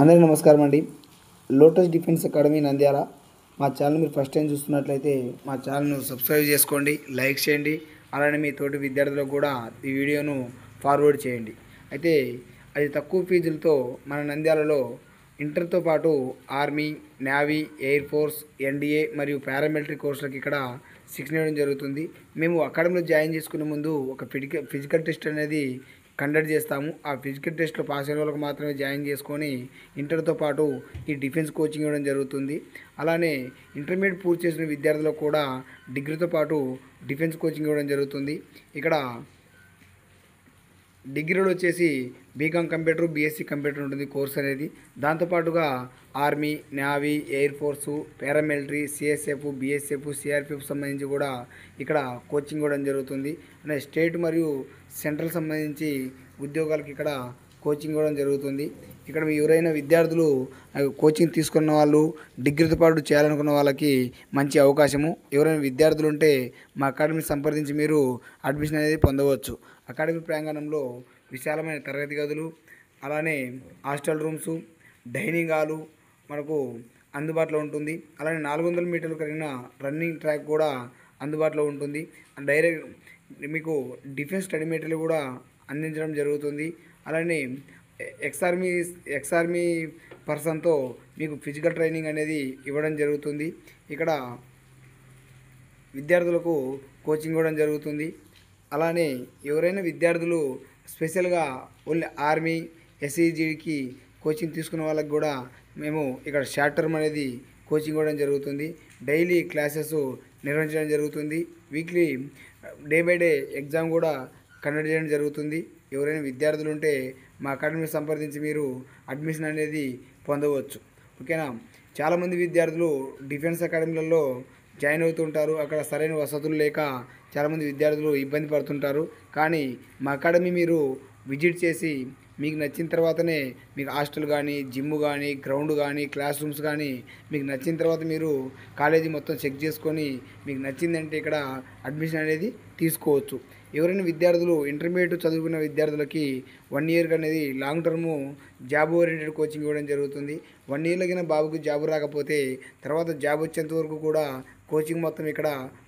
అందరికీ నమస్కారం అండి. లోటస్ డిఫెన్స్ అకాడమీ నంద్యాల మా ఛానల్ మీరు ఫస్ట్ టైం చూస్తున్నట్లయితే మా ఛానల్ను సబ్స్క్రైబ్ చేసుకోండి, లైక్ చేయండి. అలానే మీ తోటి విద్యార్థులకు కూడా ఈ వీడియోను ఫార్వర్డ్ చేయండి. అయితే అది తక్కువ ఫీజులతో మన నంద్యాలలో ఇంటర్తో పాటు army, navy, air force, NDA మరియు పారామిలిటరీ కోర్సులకు ఇక్కడ శిక్షణ ఇవ్వడం జరుగుతుంది. మేము అకాడమీలో జాయిన్ చేసుకునే ముందు ఒక ఫిజికల్ టెస్ట్ అనేది కండక్ట్ చేస్తాము. ఆ ఫిజికల్ టెస్ట్లో పాస్ అయిన వాళ్ళకి మాత్రమే జాయిన్ చేసుకొని ఇంటర్తో పాటు ఈ డిఫెన్స్ కోచింగ్ ఇవ్వడం జరుగుతుంది. అలానే ఇంటర్మీడియట్ పూర్తి చేసిన విద్యార్థులకు కూడా డిగ్రీతో పాటు డిఫెన్స్ కోచింగ్ ఇవ్వడం జరుగుతుంది. ఇక్కడ డిగ్రీలో వచ్చేసి బీకామ్ కంప్యూటర్, బీఎస్సీ కంప్యూటర్ ఉంటుంది కోర్స్ అనేది. దాంతోపాటుగా army, navy, air force, paramilitary, CSF, BSF, CRPF సంబంధించి కూడా ఇక్కడ కోచింగ్ ఇవ్వడం జరుగుతుంది. అంటే స్టేట్ మరియు సెంట్రల్ సంబంధించి ఉద్యోగాలకు ఇక్కడ కోచింగ్ ఇవ్వడం జరుగుతుంది. ఇక్కడ ఎవరైనా విద్యార్థులు కోచింగ్ తీసుకున్న వాళ్ళు డిగ్రీతో పాటు చేయాలనుకున్న వాళ్ళకి మంచి అవకాశము. ఎవరైనా విద్యార్థులు ఉంటే మా అకాడమీ సంప్రదించి మీరు అడ్మిషన్ అనేది పొందవచ్చు. అకాడమీ ప్రాంగణంలో విశాలమైన తరగతి గదులు, అలానే హాస్టల్ రూమ్సు, డైనింగ్ హాలు మనకు అందుబాటులో ఉంటుంది. అలానే 400 మీటర్లు కలిగిన రన్నింగ్ ట్రాక్ కూడా అందుబాటులో ఉంటుంది. డైరెక్ట్ మీకు డిఫెన్స్ స్టడీ మెటీరియల్ కూడా అందించడం జరుగుతుంది. అలానే ఎక్స్ ఆర్మీ పర్సన్తో మీకు ఫిజికల్ ట్రైనింగ్ అనేది ఇవ్వడం జరుగుతుంది. ఇక్కడ విద్యార్థులకు కోచింగ్ ఇవ్వడం జరుగుతుంది. అలానే ఎవరైనా విద్యార్థులు స్పెషల్గా ఓన్లీ ఆర్మీ, ఎస్ఈజీకి కోచింగ్ తీసుకున్న వాళ్ళకి కూడా మేము ఇక్కడ షార్ట్ టర్మ్ అనేది కోచింగ్ ఇవ్వడం జరుగుతుంది. డైలీ క్లాసెస్ నిర్వహించడం జరుగుతుంది. Weekly day by day exam కూడా కండక్ట్ చేయడం జరుగుతుంది. ఎవరైనా విద్యార్థులు ఉంటే మా అకాడమీని సంప్రదించి మీరు అడ్మిషన్ అనేది పొందవచ్చు. ఓకేనా. చాలామంది విద్యార్థులు డిఫెన్స్ అకాడమీలలో జాయిన్ అవుతుంటారు. అక్కడ సరైన వసతులు లేక చాలామంది విద్యార్థులు ఇబ్బంది పడుతుంటారు. కానీ మా అకాడమీ మీరు విజిట్ చేసి మీకు నచ్చిన తర్వాతనే మీకు హాస్టల్ కానీ, జిమ్ కానీ, గ్రౌండ్ కానీ, క్లాస్ రూమ్స్ కానీ మీకు నచ్చిన తర్వాత మీరు కాలేజీ మొత్తం చెక్ చేసుకొని మీకు నచ్చిందంటే ఇక్కడ అడ్మిషన్ అనేది తీసుకోవచ్చు. ఎవరైనా విద్యార్థులు ఇంటర్మీడియట్ చదువుకున్న విద్యార్థులకి 1 ఇయర్ అనేది long term job oriented coaching ఇవ్వడం జరుగుతుంది. 1 ఇయర్లో కింద బాబుకి జాబ్ రాకపోతే తర్వాత జాబ్ వచ్చేంత వరకు కూడా కోచింగ్ మొత్తం ఇక్కడ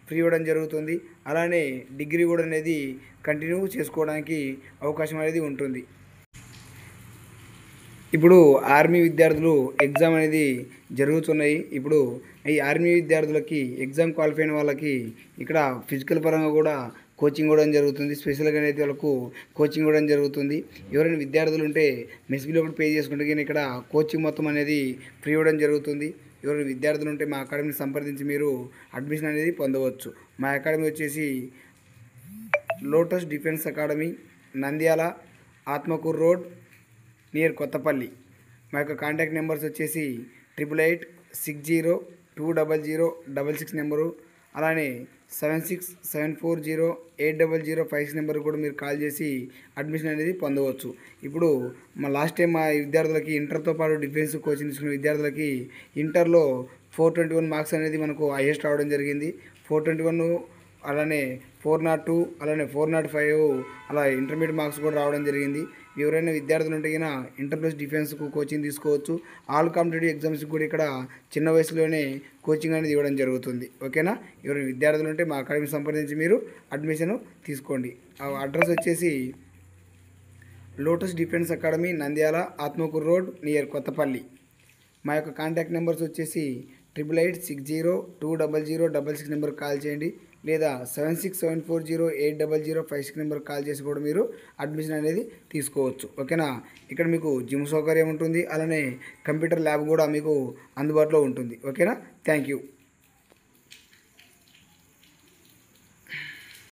ఫ్రీ ఇవ్వడం జరుగుతుంది. అలానే డిగ్రీ కూడా అనేది కంటిన్యూ చేసుకోవడానికి అవకాశం అనేది ఉంటుంది. ఇప్పుడు ఆర్మీ విద్యార్థులు ఎగ్జామ్ అనేది జరుగుతున్నాయి. ఇప్పుడు ఈ ఆర్మీ విద్యార్థులకి ఎగ్జామ్ క్వాలిఫై అయిన వాళ్ళకి ఇక్కడ ఫిజికల్ పరంగా కూడా కోచింగ్ ఇవ్వడం జరుగుతుంది. స్పెషల్గా అయితే వాళ్ళకు కోచింగ్ ఇవ్వడం జరుగుతుంది. ఎవరైనా విద్యార్థులు ఉంటే మెస్ బిల్ ఒకటి పే చేసుకుంటే కానీ ఇక్కడ కోచింగ్ మొత్తం అనేది ఫ్రీ ఇవ్వడం జరుగుతుంది. ఎవరైనా విద్యార్థులు ఉంటే మా అకాడమీని సంప్రదించి మీరు అడ్మిషన్ అనేది పొందవచ్చు. మా అకాడమీ వచ్చేసి lotus defence academy, Nandyal, Atmakur road, near Kothapalli. మా యొక్క కాంటాక్ట్ నెంబర్స్ వచ్చేసి 8886020066 నెంబరు, అలానే 7674080056 నెంబర్ కూడా మీరు కాల్ చేసి అడ్మిషన్ అనేది పొందవచ్చు. ఇప్పుడు మా లాస్ట్ టైం మా విద్యార్థులకి ఇంటర్తో పాటు డిఫెన్స్ కోచింగ్ తీసుకున్న విద్యార్థులకి ఇంటర్లో 421 మార్క్స్ అనేది మనకు హైయెస్ట్ రావడం జరిగింది. 421, అలానే 402, అలానే 405 అలా ఇంటర్మీడియట్ మార్క్స్ కూడా రావడం జరిగింది. ఎవరైనా విద్యార్థులు ఉంటే కన్నా ఇంటర్ ప్లస్ డిఫెన్స్కు కోచింగ్ తీసుకోవచ్చు. ఆల్ కాంపిటేటివ్ ఎగ్జామ్స్కి కూడా ఇక్కడ చిన్న వయసులోనే కోచింగ్ అనేది ఇవ్వడం జరుగుతుంది. ఓకేనా. ఎవరైనా విద్యార్థులు ఉంటే మా అకాడమీ సంప్రదించి మీరు అడ్మిషన్ తీసుకోండి. ఆ అడ్రస్ వచ్చేసి lotus defence academy, Nandyal, Atmakur road, near Kothapalli. మా యొక్క కాంటాక్ట్ నెంబర్స్ వచ్చేసి 8886020066 నెంబర్కి కాల్ చేయండి, లేదా 7674080056 నెంబర్కి కాల్ చేసి కూడా మీరు అడ్మిషన్ అనేది తీసుకోవచ్చు. ఓకేనా. ఇక్కడ మీకు జిమ్ సౌకర్యం ఉంటుంది. అలానే కంప్యూటర్ ల్యాబ్ కూడా మీకు అందుబాటులో ఉంటుంది. ఓకేనా. Thank you.